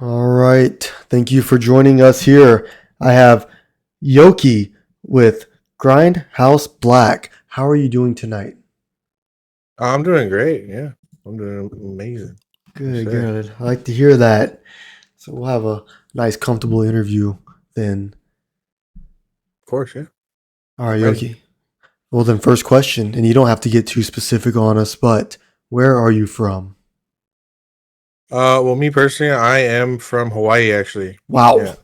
All right. Thank you for joining us here. I have Yoky with GrindHouse Black. How are you doing tonight? I'm doing great. Yeah, I'm doing amazing. Yes, Good, sir. good. I like to hear that. So we'll have a nice, comfortable interview then. Of course, yeah. All right, Ready. Yoky. Well, then, first question, and you don't have to get too specific on us, but where are you from? Well, me personally, I am from Hawaii, actually. Wow. Yeah.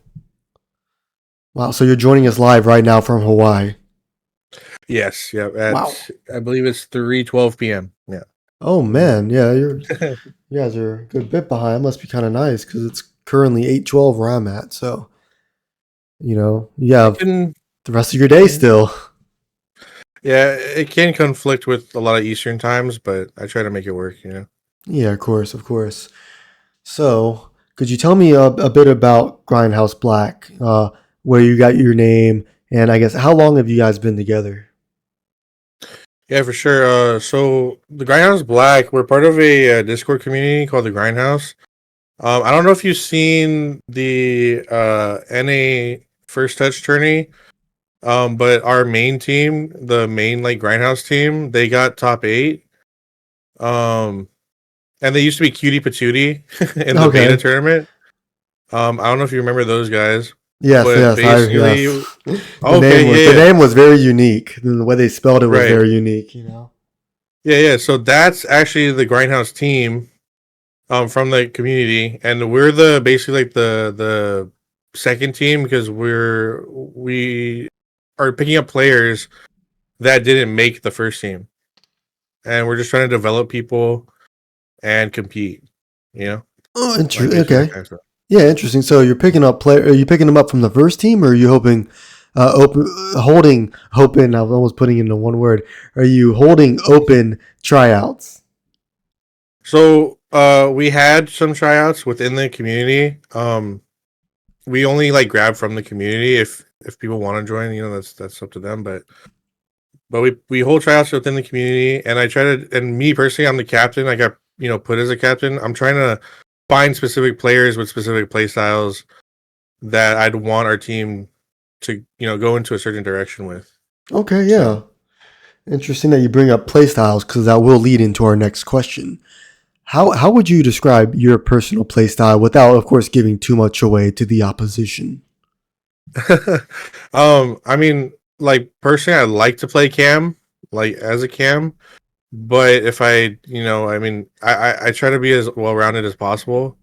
Wow. So you're joining us live right now from Hawaii. Yes. Yeah. Wow. I believe it's 3:12 p.m. Yeah. Oh, man. Yeah, you guys are a good bit behind. It must be kind of nice because it's currently 8:12 where I'm at. So, you it have can. the rest of your day Mhm. still. Yeah, it can conflict with a lot of Eastern times, but I try to make it work. Yeah, of course, of course. So, could you tell me a bit about Grindhouse Black, where you got your name, and I guess how long have you guys been together? Yeah, for sure. So the Grindhouse Black, we're part of a Discord community called the Grindhouse. I don't know if you've seen the NA First Touch tourney. But our main team, the main like Grindhouse team, they got top 8. Um, and they used to be Cutie Patootie in the beta Okay. tournament. I don't know if you remember those guys, Yes, but yes, basically, yes. oh, okay, The yeah, yeah, name was very unique. The way they spelled it was right, very unique. yeah, yeah. So that's actually the Grindhouse team, from the community, and we're the basically like the second team because we are picking up players that didn't make the first team, and we're just trying to develop people and compete. You know, Oh, like basically that okay. kind of stuff. Yeah, interesting. So you're picking up player. Are you picking them up from the first team, or are you hoping? I was almost putting it into one word. Are you holding open tryouts? So we had some tryouts within the community. We only like grab from the community if people want to join. That's up to them. But we hold tryouts within the community, and I try to. And me personally, I'm the captain. I got put as a captain. I'm trying to find specific players with specific play styles that I'd want our team to go into a certain direction with. Okay, So yeah. Interesting that you bring up playstyles because that will lead into our next question. How would you describe your personal playstyle without, of course, giving too much away to the opposition? I mean, like personally, I like to play cam, like as a cam. But if I mean, I try to be as well rounded as possible.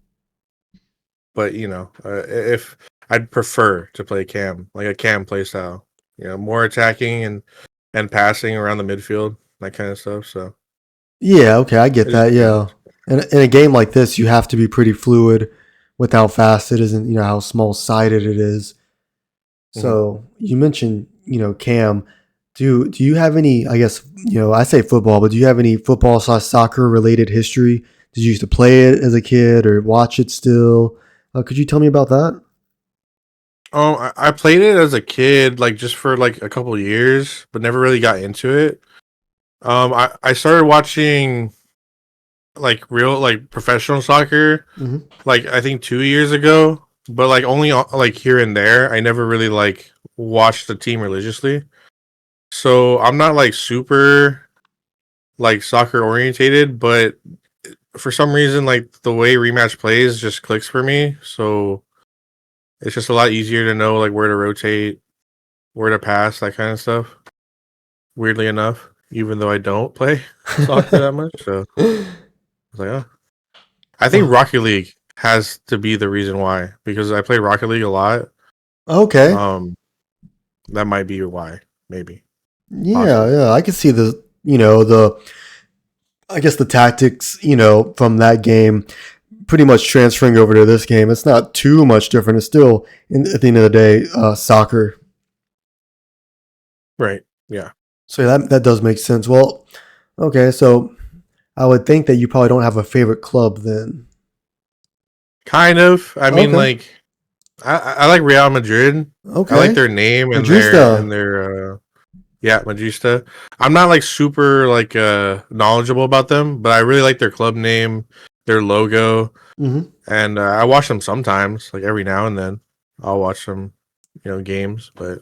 But if I'd prefer to play cam, like a cam play style, more attacking and passing around the midfield, that kind of stuff. So Yeah, okay, I get it just that. Yeah, depends. in a game like this, you have to be pretty fluid with how fast it is and how small sided it is. Hmm. So you mentioned Cam. Do you have any? I guess I say football, but do you have any football slash soccer related history? Did you used to play it as a kid or watch it still? Could you tell me about that? I played it as a kid, like just for like a couple years, but never really got into it. I started watching like real like professional soccer Hmm. like I think 2 years ago, but like only like here and there. I never really like watched the team religiously, so I'm not like super like soccer orientated. But for some reason, like the way Rematch plays just clicks for me. So it's just a lot easier to know like where to rotate, where to pass, that kind of stuff. Weirdly enough, even though I don't play soccer that much, so I was like, oh. I think Oh, Rocket League has to be the reason why because I play Rocket League a lot. okay. Um, that might be why, maybe, Yeah, possibly. yeah. I can see the I guess the tactics from that game pretty much transferring over to this game. It's not too much different. It's still at the end of the day soccer. Right. Yeah. So that does make sense. Well, okay, so I would think that you probably don't have a favorite club then. Kind of. I mean, Okay, like, I like Real Madrid. I like okay. their name and Majista. their yeah, Magista. I'm not like super like knowledgeable about them, but I really like their club name. their logo, Hmm. and I watch them sometimes, like every now and then. I'll watch some, games, but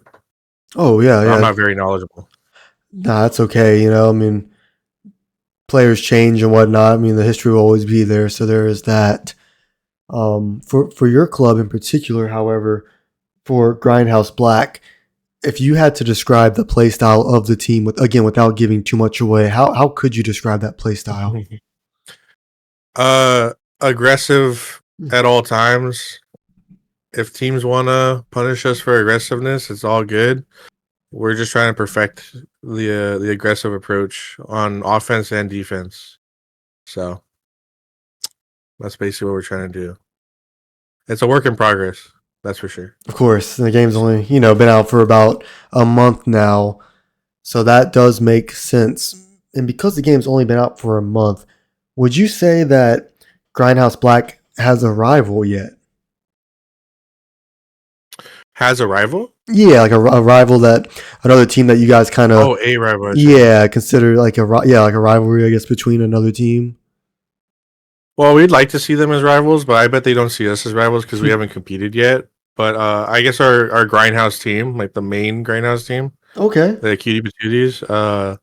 Oh yeah, I'm yeah. not very knowledgeable. Nah, that's okay. I mean, players change and whatnot. I mean, the history will always be there, so there is that. For your club in particular, however, for Grindhouse Black, if you had to describe the play style of the team without giving too much away, how could you describe that play style? uh, Aggressive at all times. If teams want to punish us for aggressiveness, it's all good. We're just trying to perfect the aggressive approach on offense and defense. So that's basically what we're trying to do. It's a work in progress, that's for sure. Of course, the game's only been out for about a month now, so that does make sense. And because the game's only been out for a month, would you say that Grindhouse Black has a rival yet? Has a rival? Yeah, like a rival that another team that you guys kind of Oh, a rival. I see. consider like like a rivalry, I guess, between another team. Well, we'd like to see them as rivals, but I bet they don't see us as rivals because we haven't competed yet. But I guess our Grindhouse team, like the main Grindhouse team, Okay. the Cutie Patooties,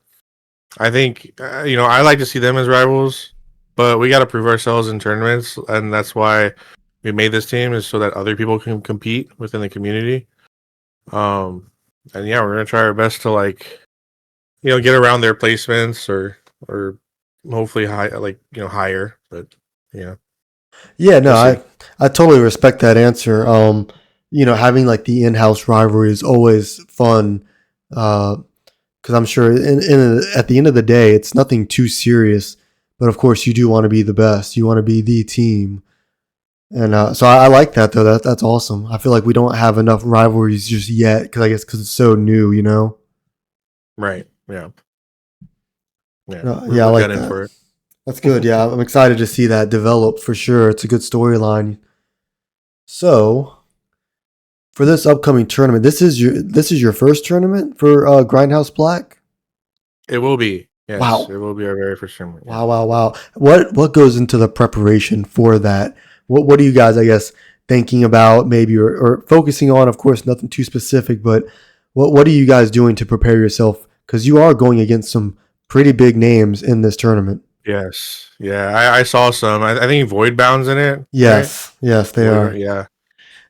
I think I like to see them as rivals, but we got to prove ourselves in tournaments, and that's why we made this team is so that other people can compete within the community. And yeah, we're gonna try our best to get around their placements or hopefully higher, but yeah, Yeah, no, we'll see. I totally respect that answer. Having like the in-house rivalry is always fun. Because I'm sure at the end of the day, it's nothing too serious. But of course, you do want to be the best. You want to be the team, and so I like that though. That's awesome. I feel like we don't have enough rivalries just yet because I guess because it's so new. Right? Yeah, yeah. We're Yeah, I we're like gunning that. for it. That's good. Yeah, I'm excited to see that develop for sure. It's a good storyline. So for this upcoming tournament, this is your first tournament for Grindhouse Black. It will be. Yes, Wow. it will be our very first tournament. Yeah. Wow, wow, wow. What goes into the preparation for that? What are you guys, I guess, thinking about maybe or focusing on? Of course, nothing too specific, but what are you guys doing to prepare yourself? Because you are going against some pretty big names in this tournament. Yes. Yeah. I saw some. I think Void Bound's in it, right? Yes, yes, they Void. are. Yeah.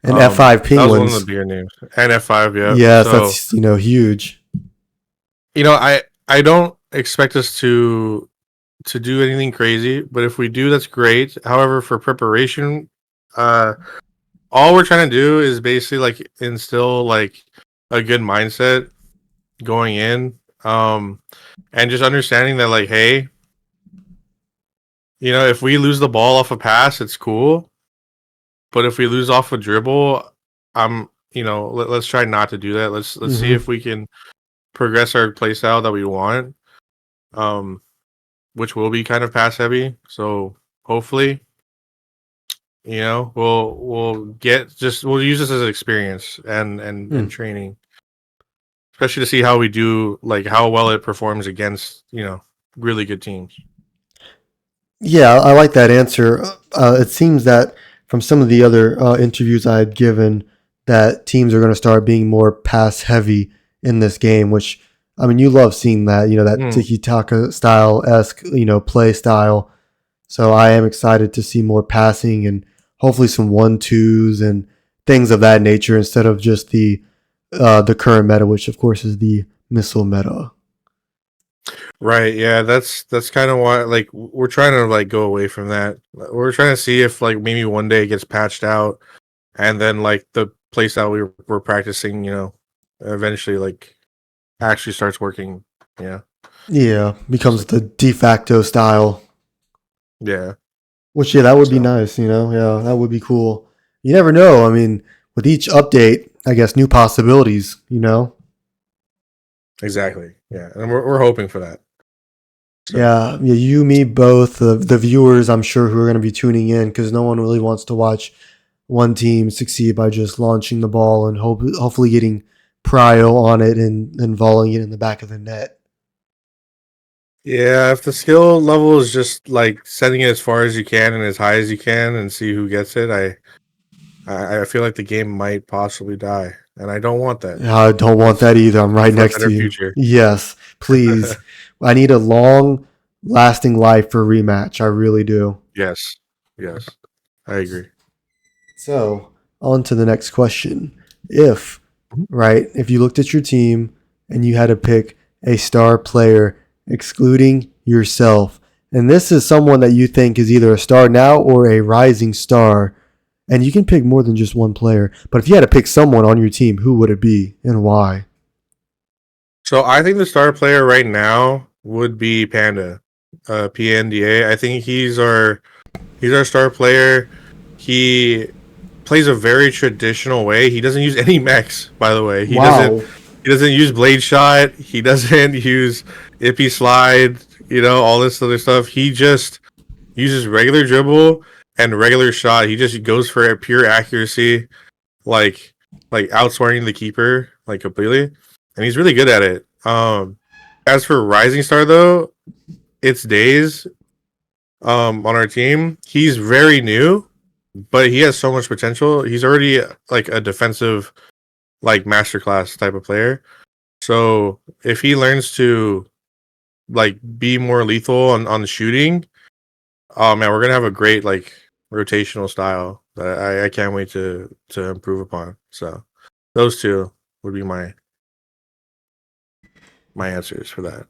And F5 That was one of the Penguins. bigger names. And F5. Yep. Yes, So that's huge. I don't expect us to do anything crazy, but if we do, that's great. However, for preparation, uh, all we're trying to do is basically like instill like a good mindset going in, and just understanding that like, hey, if we lose the ball off a pass, it's cool, but if we lose off a dribble, let's try not to do that. Let's see Hmm. if we can progress our play style that we want, um, which will be kind of pass heavy. So hopefully we'll use this as an experience and training, especially to see how we do, like how well it performs against really good teams. Yeah, I like that answer. It seems that from some of the other interviews I had given, that teams are going to start being more pass heavy in this game. Which I mean, you love seeing that. That Mm, tiki taka style esque play style. So I am excited to see more passing and hopefully some 1-2s and things of that nature instead of just the current meta, which of course is the missile meta. right. Yeah, that's kind of why like we're trying to like go away from that. We're trying to see if like maybe one day it gets patched out, and then like the place that we're practicing, eventually like actually starts working. Yeah. Yeah, So becomes the de facto style. yeah. Which yeah, that would be So nice. Yeah, that would be cool. You never know. I mean, with each update, I guess new possibilities. exactly. Yeah, and we're hoping for that. So Yeah, you, me, both. The viewers, I'm sure, who are going to be tuning in because no one really wants to watch one team succeed by just launching the ball and hopefully getting prio on it and volleying it in the back of the net. Yeah, if the skill level is just like setting it as far as you can and as high as you can and see who gets it, I feel like the game might possibly die, and I don't want that. I don't want Let's that either. I'm right hope for a next to better you. future. Yes, please. I need a long lasting life for rematch. I really do. Yes, yes, I agree. So, on to the next question. If, Mhm. right, if you looked at your team and you had to pick a star player excluding yourself, and this is someone that you think is either a star now or a rising star, and you can pick more than just one player, but if you had to pick someone on your team, who would it be and why? So I think the star player right now would be Panda, PNDA. I think he's our star player. He plays a very traditional way. He doesn't use any mechs, by the way. Wow. He doesn't use blade shot. He doesn't use ippy slide. All this other stuff. He just uses regular dribble and regular shot. He just goes for a pure accuracy, like outsmarting the keeper like completely, and he's really good at it. As for Rising Star though, it's Days. On our team, he's very new, but he has so much potential. He's already like a defensive like masterclass type of player. So if he learns to like be more lethal on the shooting, oh man, we're gonna have a great like rotational style that I can't wait to improve upon. So those two would be my answers for that.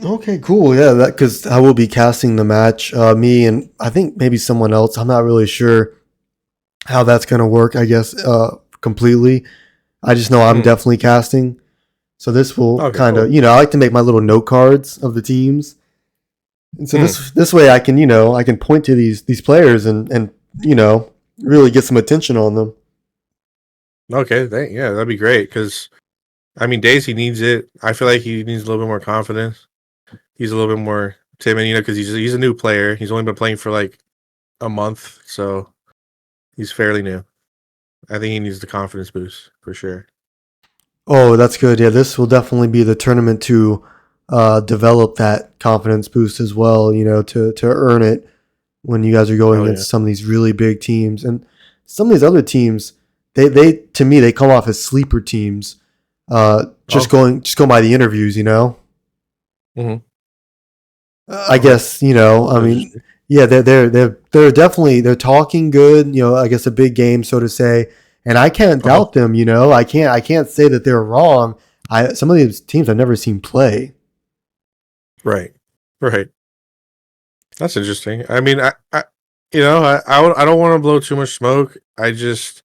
Okay, cool. Yeah, that because I will be casting the match. Me and I think maybe someone else. I'm not really sure how that's gonna work. I guess completely. I just know I'm Hmm. definitely casting. So this will Okay, kind of, cool. I like to make my little note cards of the teams, and so Hmm. this way I can, I can point to these players and you know really get some attention on them. Okay, yeah, that'd be great because I mean Daisy needs it. I feel like he needs a little bit more confidence. He's a little bit more timid, because he's a new player. He's only been playing for like a month, so he's fairly new. I think he needs the confidence boost for sure. Oh, that's good. Yeah, this will definitely be the tournament to develop that confidence boost as well. To earn it when you guys are going Hell yeah. against some of these really big teams and some of these other teams. They to me they come off as sleeper teams. Okay. Just going by the interviews. Hmm. I Okay. guess I That's mean, interesting. yeah, they're definitely they're talking good. I guess a big game, so to say, and I can't Uh-huh. doubt them. I can't say that they're wrong. Some of these teams I've never seen play. Right. Right. That's interesting. I mean, I don't want to blow too much smoke. I just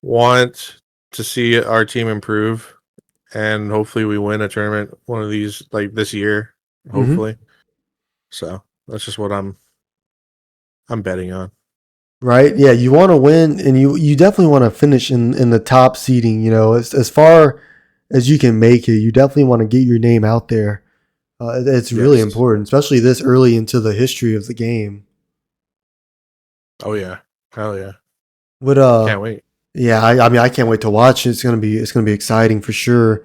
want to see our team improve, and hopefully we win a tournament one of these like this year. Hmm. Hopefully, so that's just what I'm betting on. Right? Yeah, you want to win, and you definitely want to finish in the top seeding. As far as you can make it, you definitely want to get your name out there. It's really Yes. important, especially this early into the history of the game. Oh yeah. Hell yeah. Would Can't wait. Yeah, I mean, I can't wait to watch. It's gonna be exciting for sure.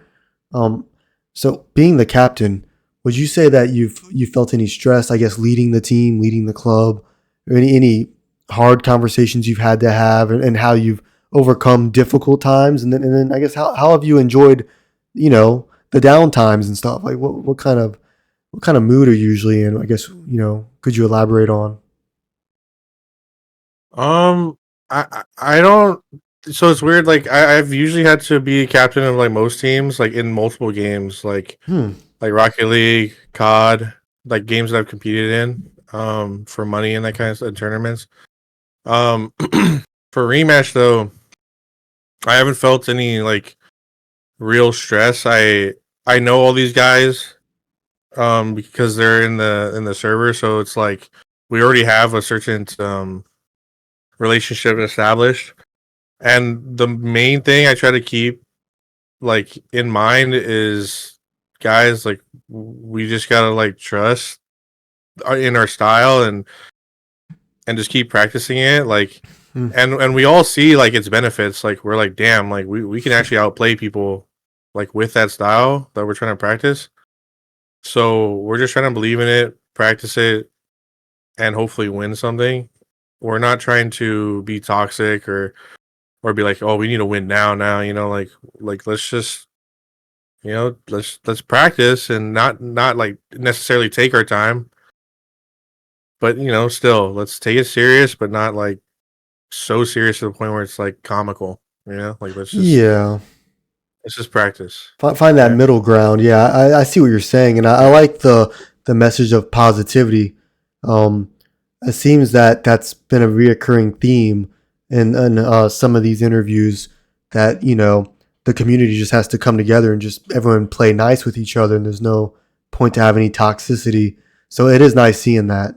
Um, so being the captain, would you say that you felt any stress? I guess leading the team, leading the club, or any hard conversations you've had to have, and how you've overcome difficult times, and then I guess how have you enjoyed, the down times and stuff? Like what kind of mood are you usually in? I guess could you elaborate on? Um, I don't. So it's weird. Like I've usually had to be captain of like most teams, like in multiple games, Hmm. like Rocket League, COD, like games that I've competed in, for money and that kind of stuff, tournaments. Um, for rematch though, I haven't felt any like real stress. I know all these guys, because they're in the server, so it's like we already have a certain relationship established. And the main thing I try to keep like in mind is guys like we just gotta like trust in our style and just keep practicing it like Hmm. and we all see like its benefits like we're like damn like we can actually outplay people like with that style that we're trying to practice So we're just trying to believe in it, practice it, and hopefully win something. We're not trying to be toxic or be like, oh, we need to win now. Like let's just let's practice and not like necessarily take our time, but still let's take it serious, but not like so serious to the point where it's like comical. Like Yeah. let's just practice. Find that Yeah. middle ground. Yeah, I see what you're saying, and I Yeah. like the message of positivity. Um, it seems that that's been a reoccurring theme in some of these interviews. That the community just has to come together and just everyone play nice with each other, and there's no point to have any toxicity. So it is nice seeing that.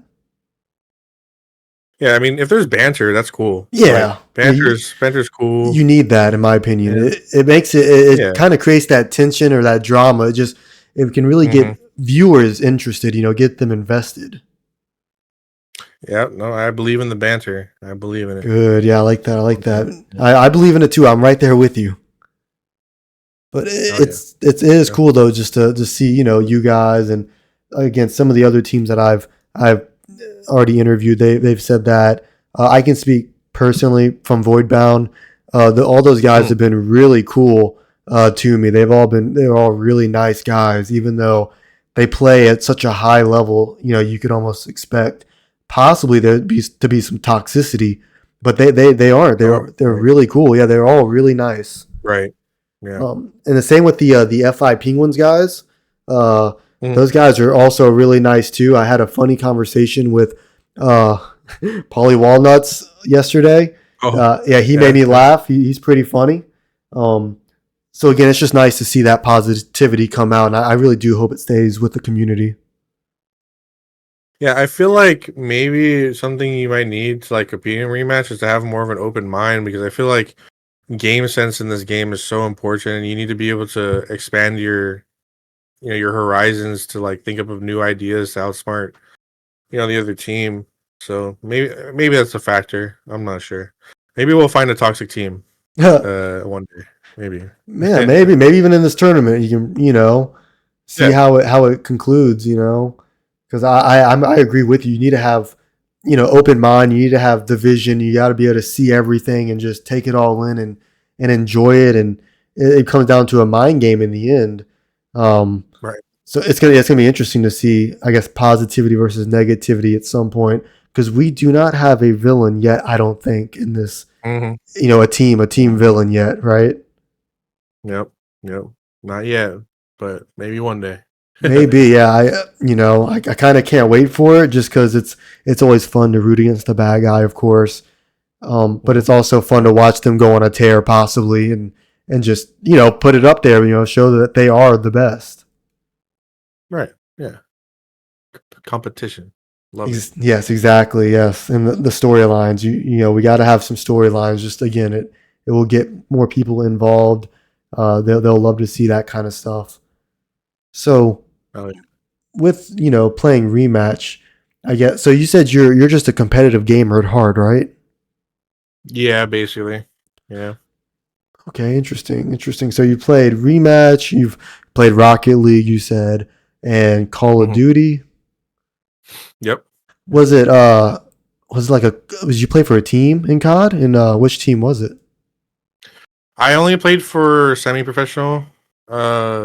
Yeah, I mean, if there's banter, that's cool. Like Yeah, yeah. banter's cool. You need that, in my opinion. Yeah. It makes it Yeah. kind of creates that tension or that drama. It can really Mhm. get viewers interested. Get them invested. Yeah, no, I believe in the banter. I believe in it. Good. Yeah, I like that. I like Okay. that. Yeah. I believe in it too. I'm right there with you. But Oh yeah. it is Yeah. cool though just to see you guys and again some of the other teams that I've already interviewed. They've said that I can speak personally from Voidbound. All those guys Mm. have been really cool to me. They're all really nice guys, even though they play at such a high level. You could almost expect possibly to be some toxicity, but they aren't. Oh, They're right. really cool. Yeah, they're all really nice. Right. Yeah. And the same with the FI Penguins guys. Uh, Mm. those guys are also really nice too. I had a funny conversation with uh, Paulie Walnuts yesterday. Oh, Yeah, he made yeah. me Yeah. laugh. He's pretty funny. Um, so again, it's just nice to see that positivity come out, and I really do hope it stays with the community. Yeah, I feel like maybe something you might need to like compete in rematch is to have more of an open mind because I feel like game sense in this game is so important and you need to be able to expand your horizons to like think up of new ideas to outsmart the other team. So maybe that's a factor. I'm not sure. Maybe we'll find a toxic team one day. Maybe. Yeah, maybe even in this tournament, you can see Yeah. how it concludes. Because I agree with you. You need to have open mind. You need to have the vision. You got to be able to see everything and just take it all in and enjoy it. And it comes down to a mind game in the end. Um, Right. so it's gonna be interesting to see, I guess, positivity versus negativity at some point because we do not have a villain yet. I don't think in this Mm-hmm. a team villain yet, right? Yep. Yep. Not yet, but maybe one day. Maybe, yeah. I kind of can't wait for it just because it's always fun to root against the bad guy, of course. But it's Mhm. also fun to watch them go on a tear, possibly, and just put it up there, show that they are the best. Right. Yeah. Competition. Love it. Yes, exactly. Yes, and the storylines. We got to have some storylines. Just again, it will get more people involved. They'll love to see that kind of stuff. So Oh, with playing rematch, I guess. So you said you're just a competitive gamer at heart, right? yeah, basically. Yeah. Okay, interesting. So you played rematch, you've played Rocket League, you said, and Call of Hmm. Duty. Yep. Yep. Was it like a was you play for a team in COD? And which team was it? I only played for semi-professional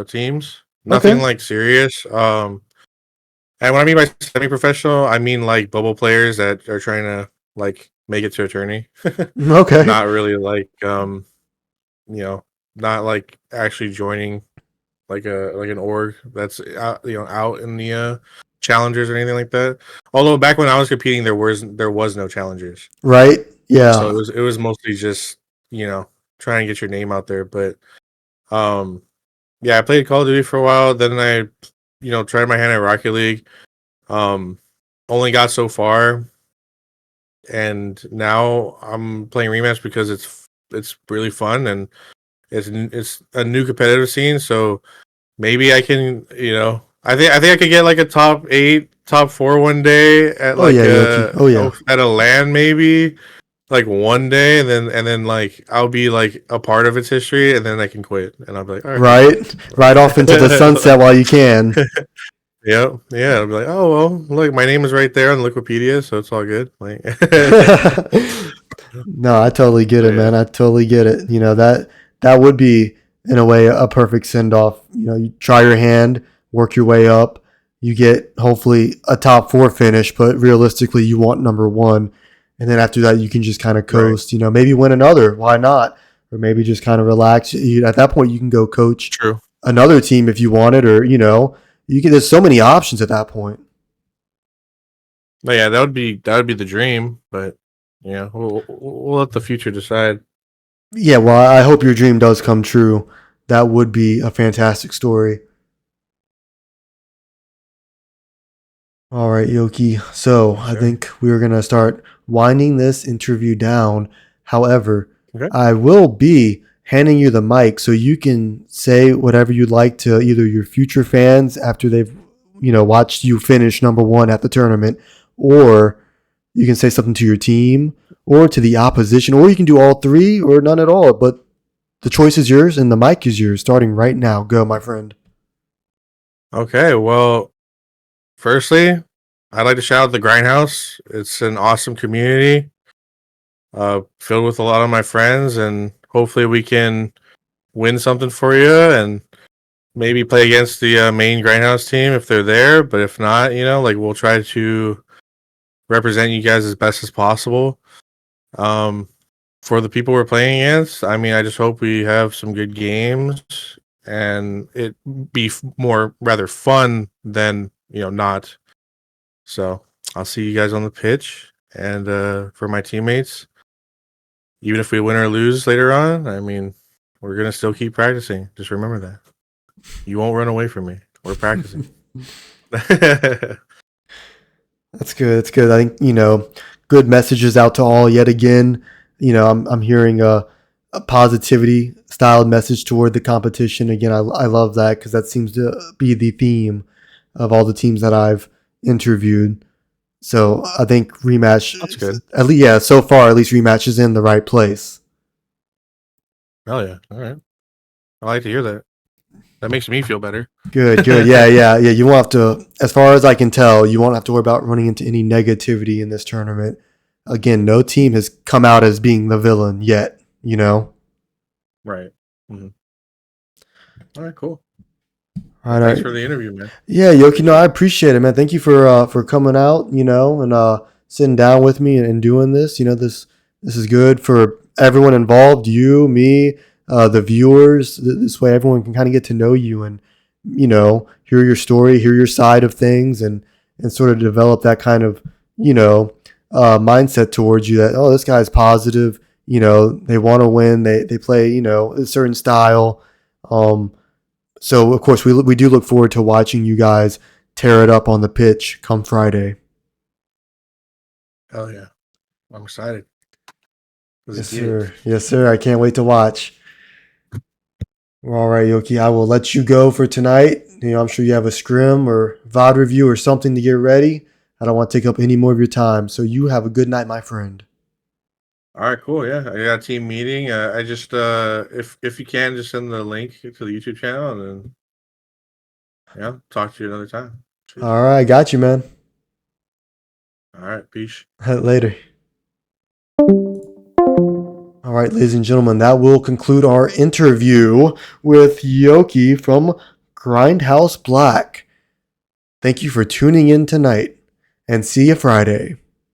teams. Nothing Okay. like serious. And what I mean by semi-professional, I mean like bubble players that are trying to like make it to a tourney. Okay. Not really like you know, not like actually joining like an org that's out in the challengers or anything like that. Although back when I was competing, there was no challengers, Right? so it Yeah. was it was mostly just trying to get your name out there. But um, yeah, I played Call of Duty for a while. Then I tried my hand at Rocket League. Um, only got so far, and now I'm playing rematch because it's really fun and it's a new competitive scene. So maybe I can, I think I could get like a top 8, top 4 one day at Oh like yeah, Yoki. Oh yeah. at a LAN maybe like one day, and then like I'll be like a part of its history, and then I can quit, and I'll be like, all right, Right. Right off into the sunset while you can. Yep. Yeah. I'll be like, oh well, look, my name is right there on Wikipedia, so it's all good. Like, No, I totally get but it, yeah, man. I totally get it. That would be in a way a perfect send off. You try your hand, work your way up. You get hopefully a top four finish, but realistically, you want number one. And then after that, you can just kind of right. coast. Maybe win another. Why not? Or maybe just kind of relax. At that point, you can go coach True. another team if you wanted, or you can. There's so many options at that point. But yeah, that would be the dream, but yeah, we'll let the future decide. Yeah, well, I hope your dream does come true. That would be a fantastic story. All right, Yoki. So Yes, I sir. think we're going to start winding this interview down. However, Okay. I will be handing you the mic so you can say whatever you'd like to either your future fans after they've, watched you finish number one at the tournament, or you can say something to your team or to the opposition, or you can do all three or none at all. But the choice is yours and the mic is yours starting right now. Go, my friend. Okay. Well, firstly, I'd like to shout out the GrindHouse. It's an awesome community, filled with a lot of my friends, and hopefully we can win something for you and maybe play against the main Grindhouse team if they're there. But if not, like we'll try to represent you guys as best as possible. Um, for the people we're playing against, I mean, I just hope we have some good games and it be more rather fun than not. So I'll see you guys on the pitch, and for my teammates, even if we win or lose later on, I mean, we're gonna still keep practicing. Just remember that you won't run away from me. We're practicing. That's good. That's good. I think, good messages out to all yet again. I'm hearing a positivity styled message toward the competition. Again, I love that because that seems to be the theme of all the teams that I've interviewed. So I think rematch, That's good. at least, yeah, so far, at least rematch is in the right place. Oh yeah. All right. I like to hear that. That makes me feel better. Good, good. Yeah, yeah, yeah. You won't have to, as far as I can tell, you won't have to worry about running into any negativity in this tournament. Again, no team has come out as being the villain yet. Right. Mhm. All right. Cool. All Well, right, all thanks right. for the interview, man. Yeah, Yoki, no, Appreciate I it. appreciate it, man. Thank you for coming out, and sitting down with me and doing this. This is good for everyone involved, you, me, the viewers. This way, everyone can kind of get to know you and hear your story, hear your side of things, and sort of develop that kind of you know mindset towards you that this guy's positive. They want to win. They play a certain style. Um, so of course we do look forward to watching you guys tear it up on the pitch come Friday. Hell yeah. I'm excited. Let's Yes, get it. sir. Yes, sir. I can't wait to watch. Well, all right, Yoki. I will let you go for tonight. I'm sure you have a scrim or VOD review or something to get ready. I don't want to take up any more of your time. So you have a good night, my friend. All right, cool. Yeah, I got a team meeting. I just if you can just send the link to the YouTube channel and then talk to you another time. Cheers. All right, got you, man. All right, peace. Later. All right, ladies and gentlemen, that will conclude our interview with Yoki from Grindhouse Black. Thank you for tuning in tonight and see you Friday.